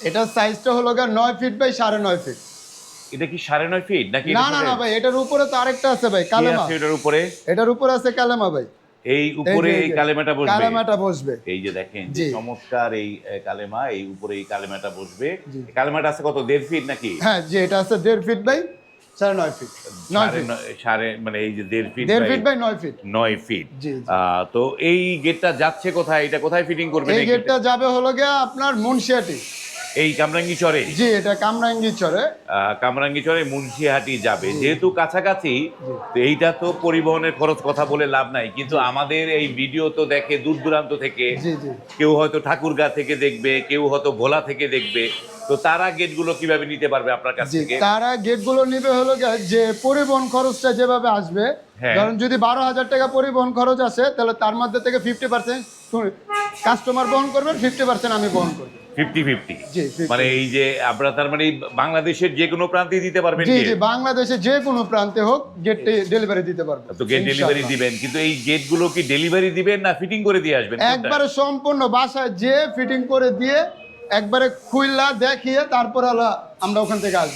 এটার সাইজটা হলো 9 ফিট বাই 9.5 ফিট। এটা কি 9.5 ফিট নাকি? না না না ভাই, এটার উপরে তো আরেকটা আছে ভাই, কালেমা। এটার উপরে? এটার উপরে আছে কালেমা ভাই। এই উপরে এই কালেমাটা বসবে? কালেমাটা বসবে। এই যে দেখেন যে চমৎকার এই কালেমা, এই উপরে এই কালেমাটা বসবে। কালেমাটা আছে কত, 1.5 ফিট নাকি? হ্যাঁ জি, এটা আছে 1.5 ফিট বাই 9.5 ফিট। 9 ফিট মানে এই যে 1.5 feet 1.5 feet by 9 feet. 9 feet. জি। তো এই গেটটা যাচ্ছে কোথায়? এটা কোথায় ফিটিং করবেন? এই গেটটা যাবে হলো গিয়া আপনার মুন্সিহাটি। এই কামরাঙ্গি চরে? জি, এটা কামরাঙ্গি চরে। কামরাঙ্গি চরে মুন্সিহাটি যাবে, যেহেতু কাছাকাছি। তো এইটা তো পরিবহনের খরচ কথা বলে লাভ নাই, কিন্তু আমাদের এই ভিডিও তো দেখে দূর দূরান্ত থেকে। কেউ হয়তো ঠাকুরগাঁ থেকে দেখবে, কেউ হয়তো ভোলা থেকে দেখবে। তো তারা গেটগুলো কিভাবে নিতে পারবে আপনার কাছ থেকে? তারা গেটগুলো নিবে হলো যে পরিবহন খরচটা যেভাবে আসবে, কারণ যদি 12,000 টাকা পরিবহন খরচ আসে, তাহলে তার মধ্যে থেকে 50% কাস্টমার বহন করবেন, 50% আমি বহন করব। 50-50 মানে এই যে আপনারা তার মানে বাংলাদেশের যে কোনো প্রান্তে দিতে পারবেন? জি জি, বাংলাদেশে যে কোনো প্রান্তে হোক গেট ডেলিভারি দিতে পারবো। তো গেট ডেলিভারি দিবেন, কিন্তু এই গেটগুলো কি ডেলিভারি দিবেন না ফিটিং করে দিয়ে আসবেন? একবারে সম্পূর্ণ বাসায় যে ফিটিং করে দিয়ে একবারে খুইলা দেখিয়ে তারপর আমরা ওখান থেকে আসবো।